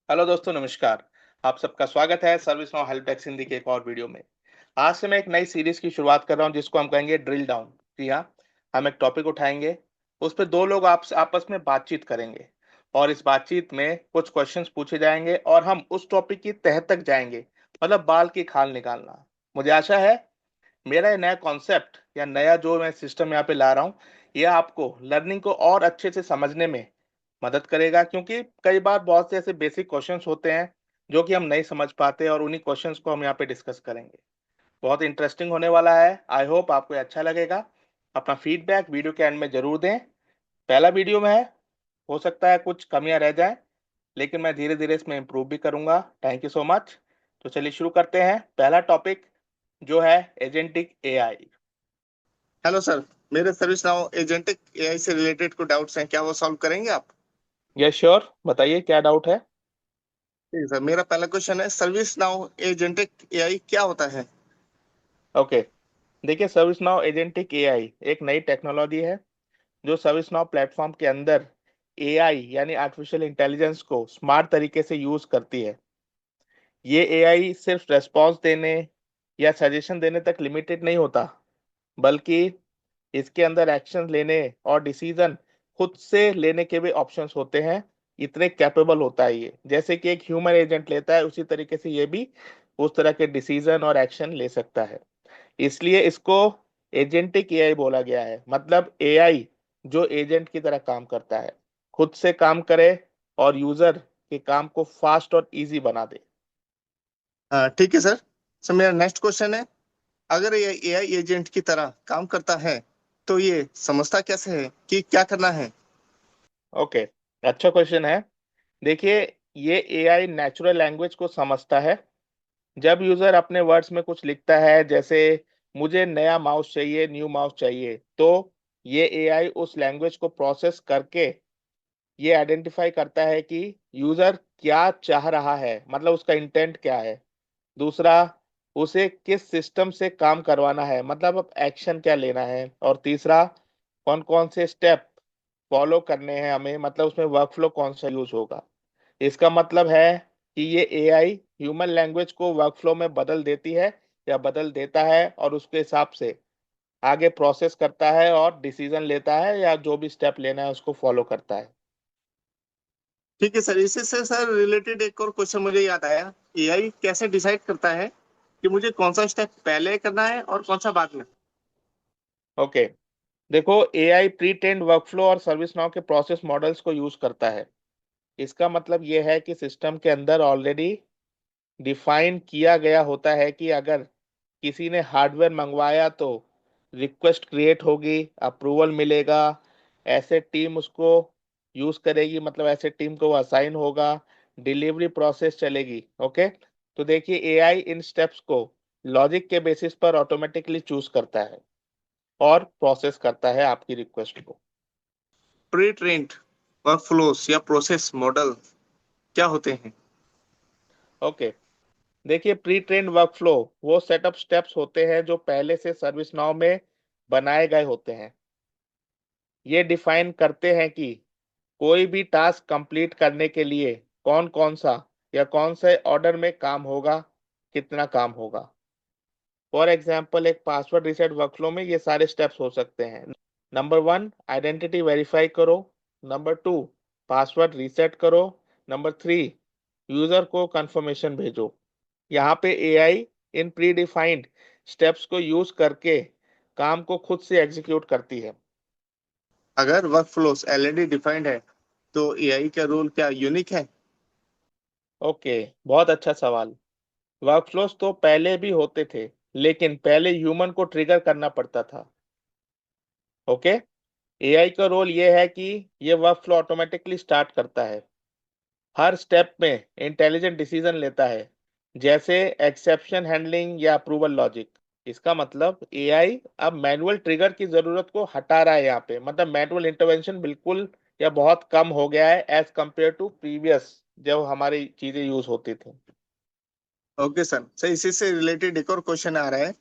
Hello दोस्तों, नमस्कार। आप सबका स्वागत है service now help desk Hindi के एक और वीडियो में। आज से मैं एक नई सीरीज की शुरुआत कर रहा हूं जिसको हम कहेंगे ड्रिल डाउन। जी हाँ, हम एक टॉपिक उठाएंगे, उस पे दो लोग आपस में बातचीत करेंगे और इस बातचीत में कुछ क्वेश्चंस पूछे जाएंगे और हम उस टॉपिक की तह तक जाएंगे, मतलब बाल की खाल निकालना। मुझे आशा है मेरा ये नया कॉन्सेप्ट या नया जो मैं सिस्टम यहाँ पे ला रहा हूँ, ये आपको लर्निंग को और अच्छे से समझने में मदद करेगा, क्योंकि कई बार बहुत से ऐसे बेसिक क्वेश्चंस होते हैं जो कि हम नहीं समझ पाते और उन्हीं क्वेश्चंस को हम यहाँ पे डिस्कस करेंगे। बहुत इंटरेस्टिंग होने वाला है। आई होप आपको ये अच्छा लगेगा। अपना फीडबैक वीडियो के एंड में जरूर दें। पहला वीडियो में है, हो सकता है कुछ कमियां रह जाएं, लेकिन मैं धीरे धीरे इसमें इम्प्रूव भी करूंगा। Thank you so much. तो चलिए शुरू करते हैं। पहला टॉपिक जो है एजेंटिक एआई। Hello sir. मेरे सर्विस नाउ एजेंटिक एआई से रिलेटेड कुछ डाउट्स हैं, क्या वो सॉल्व करेंगे आप? यस श्योर, बताइए क्या डाउट है। ठीक है सर, मेरा पहला क्वेश्चन है, सर्विस नाउ एजेंटिक एआई क्या होता है? ओके, देखिए सर्विस नाउ एजेंटिक एआई एक नई टेक्नोलॉजी है जो सर्विस नाउ प्लेटफॉर्म के अंदर एआई यानी आर्टिफिशियल इंटेलिजेंस को स्मार्ट तरीके से यूज करती है। ये एआई सिर्फ रेस्पॉन्स देने या सजेशन देने तक लिमिटेड नहीं होता, बल्कि इसके अंदर एक्शन लेने और डिसीजन खुद से लेने के भी ऑप्शंस होते हैं। इतने कैपेबल होता है ये, जैसे कि एक ह्यूमन एजेंट लेता है उसी तरीके से ये भी उस तरह के डिसीजन और एक्शन ले सकता है। इसलिए इसको एजेंटिक एआई बोला गया है, मतलब एआई जो एजेंट की तरह काम करता है, खुद से काम करे और यूजर के काम को फास्ट और इजी बना दे। ठीक है सर। सर मेरा नेक्स्ट क्वेश्चन है, अगर ये एआई एजेंट की तरह काम करता है तो ये समझता कैसे है कि क्या करना है? ओके, अच्छा क्वेश्चन है। देखिए, ये एआई नेचुरल लैंग्वेज को समझता है। जब यूजर अपने वर्ड्स में कुछ लिखता है, जैसे मुझे नया माउस चाहिए, न्यू माउस चाहिए, तो ये एआई उस लैंग्वेज को प्रोसेस करके ये आइडेंटिफाई करता है कि यूजर क्या चाह रहा है, मतलब उसका इंटेंट क्या है। दूसरा, उसे किस सिस्टम से काम करवाना है, मतलब अब एक्शन क्या लेना है। और तीसरा, कौन कौन से स्टेप फॉलो करने हैं हमें, मतलब उसमें वर्कफ्लो कौन सा यूज होगा। इसका मतलब है कि ये एआई ह्यूमन लैंग्वेज को वर्कफ्लो में बदल देती है या बदल देता है और उसके हिसाब से आगे प्रोसेस करता है और डिसीजन लेता है या जो भी स्टेप लेना है उसको फॉलो करता है। ठीक है सर, इसी से सर रिलेटेड एक और क्वेश्चन मुझे याद आया। एआई कैसे डिसाइड करता है कि मुझे कौन सा स्टेप पहले करना है और कौन सा बाद में? ओके, देखो, एआई प्री ट्रेन्ड वर्कफ्लो और सर्विस नाउ के प्रोसेस मॉडल्स को यूज करता है। इसका मतलब यह है कि सिस्टम के अंदर ऑलरेडी डिफाइन किया गया होता है कि अगर किसी ने हार्डवेयर मंगवाया तो रिक्वेस्ट क्रिएट होगी, अप्रूवल मिलेगा, ऐसे टीम उसको यूज करेगी, मतलब ऐसे टीम को वो असाइन होगा, डिलीवरी प्रोसेस चलेगी। ओके, तो देखिए एआई इन स्टेप्स को लॉजिक के बेसिस पर ऑटोमेटिकली चूज करता है और प्रोसेस करता है आपकी रिक्वेस्ट को। प्री ट्रेंड वर्कफ्लोस या प्रोसेस मॉडल क्या होते हैं? ओके, देखिए प्री ट्रेन्ड वर्कफ्लो वो सेटअप स्टेप्स होते हैं जो पहले से सर्विस नाउ में बनाए गए होते हैं। ये डिफाइन करते हैं कि कोई भी टास्क कंप्लीट करने के लिए कौन कौन सा या कौन से ऑर्डर में काम होगा, कितना काम होगा। फॉर एग्जाम्पल, एक पासवर्ड रिसेट वर्कफ्लो में ये सारे स्टेप्स हो सकते हैं। नंबर वन, आइडेंटिटी वेरीफाई करो। नंबर टू, पासवर्ड रीसेट करो। नंबर थ्री, यूजर को कंफर्मेशन भेजो। यहाँ पे एआई इन प्री डिफाइंड स्टेप्स को यूज करके काम को खुद से एग्जीक्यूट करती है। अगर वर्कफ्लोस ऑलरेडी डिफाइंड है तो एआई का रोल क्या यूनिक है? ओके, बहुत अच्छा सवाल। वर्कफ्लोस तो पहले भी होते थे, लेकिन पहले ह्यूमन को ट्रिगर करना पड़ता था। ओके, एआई का रोल ये है कि ये वर्कफ्लो ऑटोमेटिकली स्टार्ट करता है, हर स्टेप में इंटेलिजेंट डिसीजन लेता है, जैसे एक्सेप्शन हैंडलिंग या अप्रूवल लॉजिक। इसका मतलब एआई अब मैनुअल ट्रिगर की जरूरत को हटा रहा है यहाँ पे, मतलब मैनुअल इंटरवेंशन बिल्कुल या बहुत कम हो गया है एज कंपेयर टू प्रीवियस जब हमारी चीजें यूज होती थी। Okay sir. सर इसी से रिलेटेड एक और क्वेश्चन आ रहा है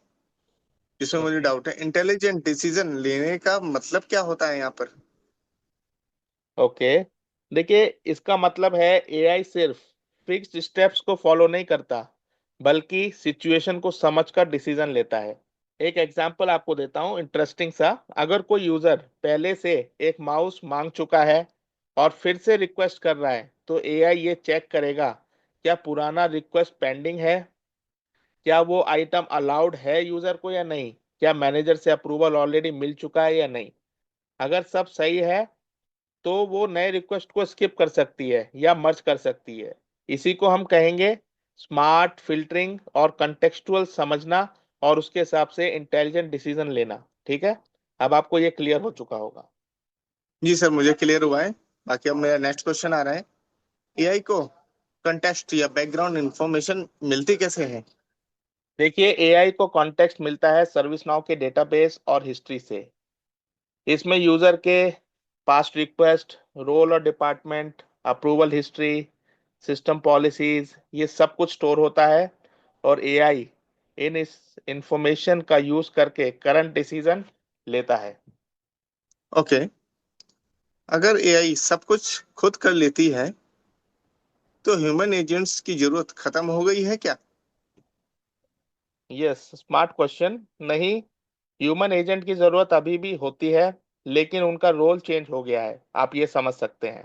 जिसमें मुझे ओके, डाउट है, इंटेलिजेंट डिसीजन लेने का मतलब क्या होता है यहाँ पर? ओके, देखिए इसका मतलब है एआई सिर्फ फिक्स्ड स्टेप्स को फॉलो नहीं करता, बल्कि सिचुएशन को समझकर डिसीजन लेता है। एक एग्जांपल आपको देता हूँ इंटरेस्टिंग सा। अगर कोई यूजर पहले से एक माउस मांग चुका है और फिर से रिक्वेस्ट कर रहा है, तो एआई ये चेक करेगा क्या पुराना रिक्वेस्ट पेंडिंग है, क्या वो आइटम अलाउड है यूजर को या नहीं, क्या मैनेजर से अप्रूवल ऑलरेडी मिल चुका है या नहीं। अगर सब सही है तो वो नए रिक्वेस्ट को स्किप कर सकती है या मर्ज कर सकती है। इसी को हम कहेंगे स्मार्ट फिल्टरिंग और कंटेक्सचुअल समझना, और उसके हिसाब से इंटेलिजेंट डिसीजन लेना। ठीक है, अब आपको ये क्लियर हो चुका होगा। जी सर, मुझे क्लियर हुआ है। बाकी अब मेरा नेक्स्ट क्वेश्चन आ रहा है, एआई को कंटेक्स्ट या बैकग्राउंड इंफॉर्मेशन मिलती कैसे है? देखिए, एआई को कॉन्टेक्स्ट मिलता है सर्विस नाउ के डेटाबेस और हिस्ट्री से। इसमें यूजर के पास्ट रिक्वेस्ट, रोल और department, approval history, system policies, ये सब कुछ स्टोर होता है। और एआई इन इस इंफॉर्मेशन का यूज करके करंट डिसीजन लेता है। ओके, अगर एआई सब कुछ खुद कर लेती है तो ह्यूमन एजेंट्स की जरूरत खत्म हो गई है क्या? Yes, smart question. नहीं, ह्यूमन एजेंट की जरूरत अभी भी होती है, लेकिन उनका रोल चेंज हो गया है, आप ये समझ सकते हैं।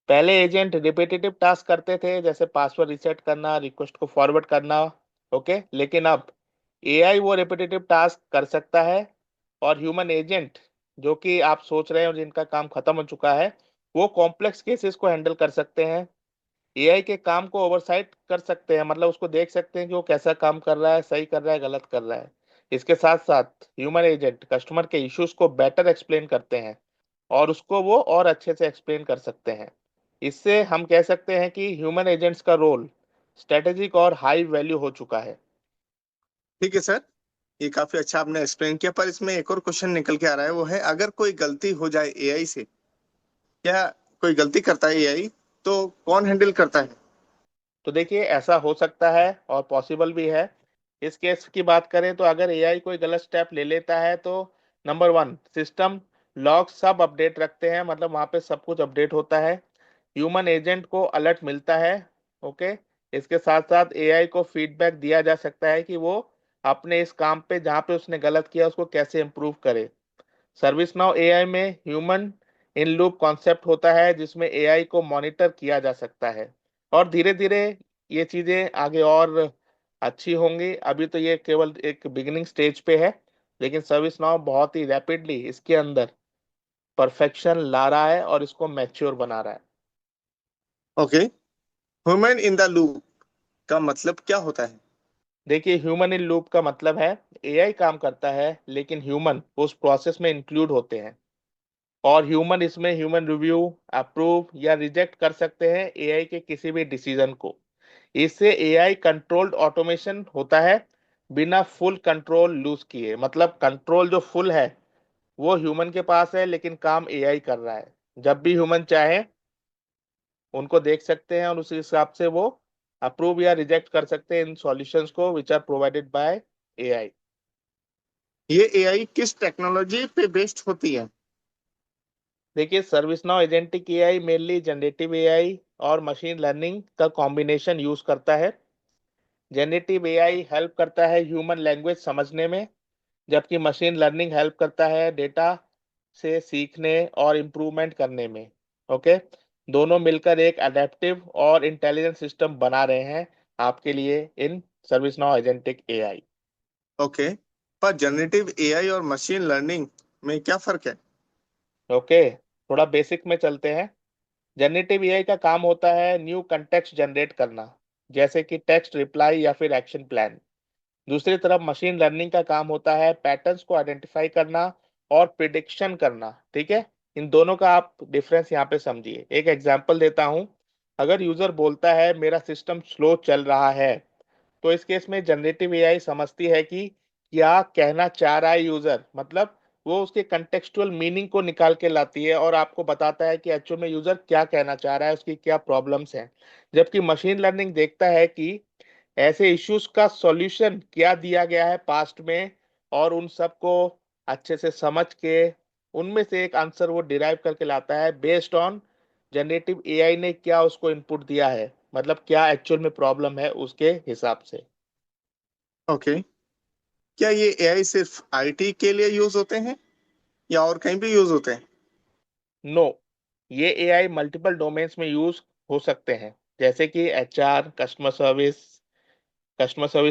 पहले एजेंट रिपीटेटिव टास्क करते थे, जैसे पासवर्ड रिसेट करना, रिक्वेस्ट को फॉरवर्ड करना। ओके, लेकिन अब एआई वो रिपीटेटिव टास्क कर सकता है। और ह्यूमन एजेंट, जो कि आप सोच रहे हैं और जिनका काम खत्म हो चुका है, वो कॉम्प्लेक्स केसेस को हैंडल कर सकते हैं। एआई के काम को ओवरसाइट कर सकते हैं, मतलब उसको देख सकते हैं कि वो कैसा काम कर रहा है, सही कर रहा है, गलत कर रहा है। इसके साथ साथ ह्यूमन एजेंट कस्टमर के इश्यूज को बेटर एक्सप्लेन करते हैं, और उसको वो और अच्छे से एक्सप्लेन कर सकते हैं। इससे हम कह सकते हैं कि ह्यूमन एजेंट्स का रोल स्ट्रेटेजिक और हाई वैल्यू हो चुका है। ठीक है सर, ये काफी अच्छा आपने एक्सप्लेन किया, पर इसमें एक और क्वेश्चन निकल के आ रहा है, वो है अगर कोई गलती हो जाए एआई से, क्या कोई गलती करता है एआई तो कौन हैंडल करता है? तो देखिए, ऐसा हो सकता है और पॉसिबल भी है। इस केस की बात करें तो अगर एआई कोई गलत स्टेप ले लेता है, तो नंबर वन, सिस्टम लॉग सब अपडेट रखते हैं, मतलब वहाँ पे सब कुछ अपडेट होता है। ह्यूमन एजेंट को अलर्ट मिलता है। ओके, इसके साथ साथ एआई को फीडबैक दिया जा सकता है कि वो अपने इस काम पे जहाँ पे उसने गलत किया उसको कैसे इम्प्रूव करे। सर्विस नाउ एआई में ह्यूमन इन लूप कॉन्सेप्ट होता है, जिसमें एआई को मॉनिटर किया जा सकता है। और धीरे धीरे ये चीजें आगे और अच्छी होंगी। अभी तो ये केवल एक बिगिनिंग स्टेज पे है, लेकिन सर्विस नाउ बहुत ही रैपिडली इसके अंदर परफेक्शन ला रहा है और इसको मैच्योर बना रहा है। Okay, human in the loop का मतलब क्या होता है? देखिए, ह्यूमन इन लूप का मतलब है एआई काम करता है, लेकिन ह्यूमन उस प्रोसेस में इंक्लूड होते हैं। और ह्यूमन इसमें ह्यूमन रिव्यू, अप्रूव या रिजेक्ट कर सकते हैं एआई के किसी भी डिसीजन को। इससे एआई कंट्रोल्ड ऑटोमेशन होता है, बिना फुल कंट्रोल लूज किए। मतलब कंट्रोल जो फुल है वो ह्यूमन के पास है, लेकिन काम एआई कर रहा है। जब भी ह्यूमन चाहे उनको देख सकते हैं और उस हिसाब से वो अप्रूव या रिजेक्ट कर सकते हैं इन सॉल्यूशंस को which are provided by AI. ये एआई किस टेक्नोलॉजी पे बेस्ड होती है? देखिए, service now agentic AI mainly generative AI और मशीन लर्निंग का कॉम्बिनेशन यूज करता है। जेनेटिव एआई हेल्प करता है ह्यूमन लैंग्वेज समझने में, जबकि मशीन लर्निंग हेल्प करता है डेटा से सीखने और इम्प्रूवमेंट करने में। ओके, दोनों मिलकर एक अडेप्टिव और इंटेलिजेंट सिस्टम बना रहे हैं आपके लिए in service now agentic AI. Okay, पर जनरेटिव एआई और मशीन लर्निंग में क्या फर्क है? ओके, थोड़ा बेसिक में चलते हैं। जनरेटिव एआई का काम होता है न्यू कंटेक्स्ट जनरेट करना, जैसे कि टेक्स्ट रिप्लाई या फिर एक्शन प्लान। दूसरी तरफ मशीन लर्निंग का काम होता है पैटर्न्स को आइडेंटिफाई करना और प्रिडिक्शन करना। ठीक है, इन दोनों का आप डिफरेंस यहाँ पे समझिए। एक एग्जांपल देता हूँ। अगर यूजर बोलता है मेरा सिस्टम स्लो चल रहा है, तो इस केस में जनरेटिव एआई समझती है कि क्या कहना चाह रहा है यूजर, मतलब वो उसके कंटेक्सचुअल मीनिंग को निकाल के लाती है और आपको बताता है कि एक्चुअल में यूजर क्या कहना चाह रहा है, उसकी क्या प्रॉब्लम्स हैं। जबकि मशीन लर्निंग देखता है कि ऐसे इश्यूज का सॉल्यूशन क्या दिया गया है पास्ट में, और उन सबको अच्छे से समझ के उनमें से एक आंसर वो डिराइव करके लाता है बेस्ड ऑन जनरेटिव एआई ने क्या उसको इनपुट दिया है। मतलब क्या एक्चुअल में प्रॉब्लम है उसके हिसाब से। ओके। क्या ये एआई सिर्फ आईटी के लिए यूज होते हैं या और कहीं भी यूज होते हैं? नो, ये एआई मल्टीपल डोमेन्स में यूज हो सकते हैं, जैसे कि एचआर, कस्टमर सर्विस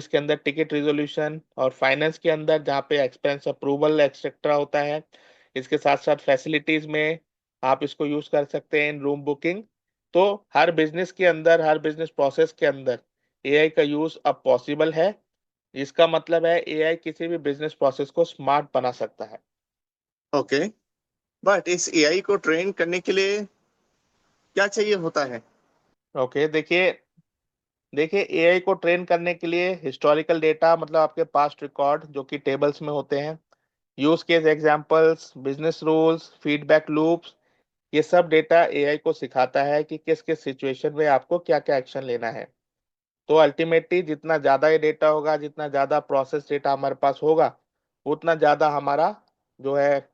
के अंदर टिकट रिजोल्यूशन, और फाइनेंस के अंदर जहाँ पे एक्सपेंस अप्रूवल एक्सेट्रा होता है। इसके साथ साथ फैसिलिटीज में आप इसको यूज कर सकते हैं इन रूम बुकिंग। तो हर बिजनेस के अंदर, हर बिजनेस प्रोसेस के अंदर एआई का यूज अब पॉसिबल है। इसका मतलब है एआई किसी भी बिजनेस प्रोसेस को स्मार्ट बना सकता है। ओके। बट इस एआई को ट्रेन करने के लिए क्या चाहिए होता है? ओके, देखिए देखिए एआई को ट्रेन करने के लिए हिस्टोरिकल डेटा, मतलब आपके पास्ट रिकॉर्ड जो कि टेबल्स में होते हैं, use case examples, business rules, feedback loops, ये सब डेटा एआई को सिखाता है कि किस किस सिचुएशन में आपको क्या क्या एक्शन लेना है। तो अल्टीमेटली जितना ज़्यादा ये डेटा होगा, जितना ज़्यादा प्रोसेस डेटा हमारे पास होगा, उतना ज़्यादा हमारा जो है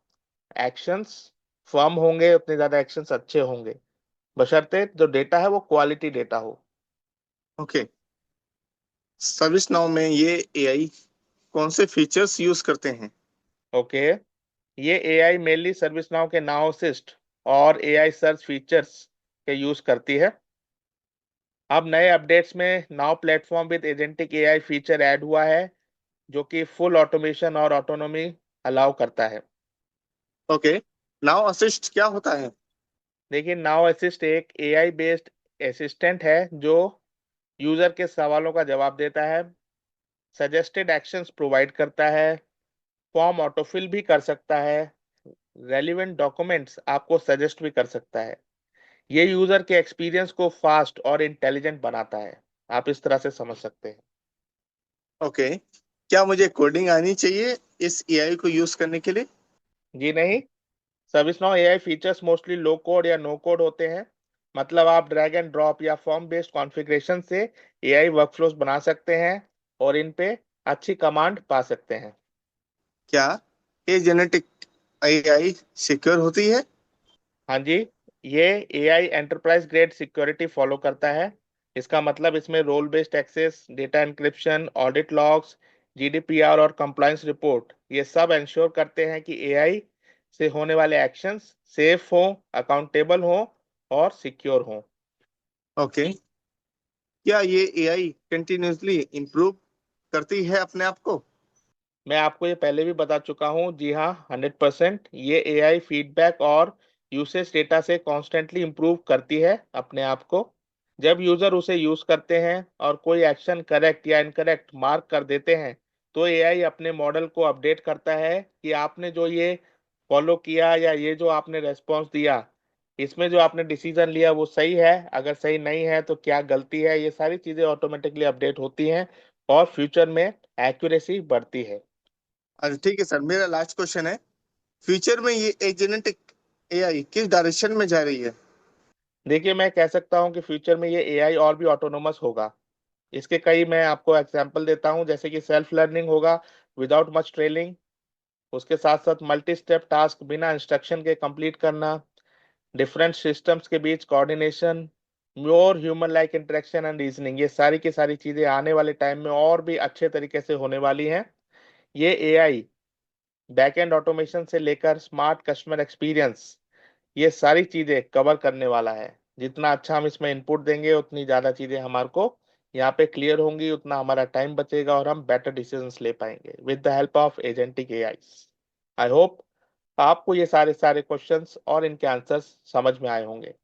एक्शंस फर्म होंगे, उतने ज़्यादा एक्शंस अच्छे होंगे, बशर्ते जो डेटा है वो क्वालिटी डेटा हो। ओके। सर्विस नाउ में ये एआई कौन से फीचर्स यूज करते हैं? ओके, ये एआई मेनली सर्विस नाउ के नाउ असिस्ट और एआई सर्च फीचर्स के यूज करती है। अब नए अपडेट्स में now platform with agentic AI feature add हुआ है, जो कि फुल ऑटोमेशन और ऑटोनॉमी अलाउ करता है। ओके। नाउ असिस्ट क्या होता है? देखिए, नाउ असिस्ट एक एआई बेस्ड असिस्टेंट है जो यूजर के सवालों का जवाब देता है, सजेस्टेड एक्शंस प्रोवाइड करता है, फॉर्म ऑटोफिल भी कर सकता है, रेलिवेंट डॉक्यूमेंट्स आपको सजेस्ट भी कर सकता है। ये यूजर के एक्सपीरियंस को फास्ट और इंटेलिजेंट बनाता है। आप इस तरह से समझ सकते हैं। ओके। क्या मुझे कोडिंग आनी चाहिए इस एआई को यूज करने के लिए? जी नहीं, ServiceNow एआई फीचर्स मोस्टली लो कोड या नो कोड होते हैं। मतलब आप ड्रैग एंड ड्रॉप या फॉर्म बेस्ड कॉन्फ़िगरेशन से एआई वर्कफ्लोज बना सकते हैं और इन पे अच्छी कमांड पा सकते हैं। क्या ये जेनेटिक एआई सिक्योर होती है? हाँ जी, ये AI enterprise grade security follow करता है। इसका मतलब इसमें role based access, data encryption, audit logs, GDPR और कंप्लायंस रिपोर्ट, ये सब इंश्योर करते हैं कि एआई से होने वाले एक्शंस सेफ हो, अकाउंटेबल हो और सिक्योर हो। ओके। क्या ये एआई कंटिन्यूअसली इंप्रूव करती है अपने आप को? मैं आपको ये पहले भी बता चुका हूँ, जी हाँ, 100% ये एआई फीडबैक और यूसेज डेटा से कॉन्स्टेंटली इम्प्रूव करती है अपने आप को। जब यूजर उसे यूज करते हैं और कोई एक्शन करेक्ट या इनकरेक्ट मार्क कर देते हैं, तो एआई अपने मॉडल को अपडेट करता है कि आपने जो ये फॉलो किया या ये जो आपने रेस्पॉन्स दिया, इसमें जो आपने डिसीजन लिया वो सही है, अगर सही नहीं है तो क्या गलती है, ये सारी चीजें ऑटोमेटिकली अपडेट होती हैं और फ्यूचर में एक्यूरेसी बढ़ती है। अच्छा ठीक है सर, मेरा लास्ट क्वेश्चन है। फ्यूचर में ये जेनेटिक एआई किस डायरेक्शन में जा रही है? देखिए, मैं कह सकता हूँ कि फ्यूचर में ये एआई और भी ऑटोनोमस होगा। इसके कई मैं आपको एग्जांपल देता हूँ, जैसे कि सेल्फ लर्निंग होगा विदाउट मच ट्रेनिंग। उसके साथ साथ मल्टी स्टेप टास्क बिना इंस्ट्रक्शन के कंप्लीट करना, डिफरेंट सिस्टम्स के बीच coordination, more human like interaction and reasoning, ये सारी की सारी चीजें आने वाले टाइम में और भी अच्छे तरीके से होने वाली हैं। ये एआई बैकएंड ऑटोमेशन से लेकर स्मार्ट कस्टमर एक्सपीरियंस, ये सारी चीजें कवर करने वाला है। जितना अच्छा हम इसमें इनपुट देंगे, उतनी ज्यादा चीजें हमारे को यहाँ पे क्लियर होंगी, उतना हमारा टाइम बचेगा और हम बेटर डिसीजंस ले पाएंगे with the help of agentic AI. I hope आपको ये सारे सारे क्वेश्चंस और इनके आंसर्स समझ में आए होंगे।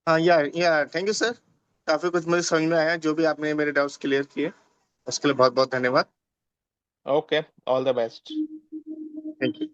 हाँ या थैंक यू सर। काफी कुछ मुझे समझ में आया, जो भी आपने मेरे डाउट्स क्लियर किए उसके लिए बहुत बहुत धन्यवाद। Okay, all the best. Thank you.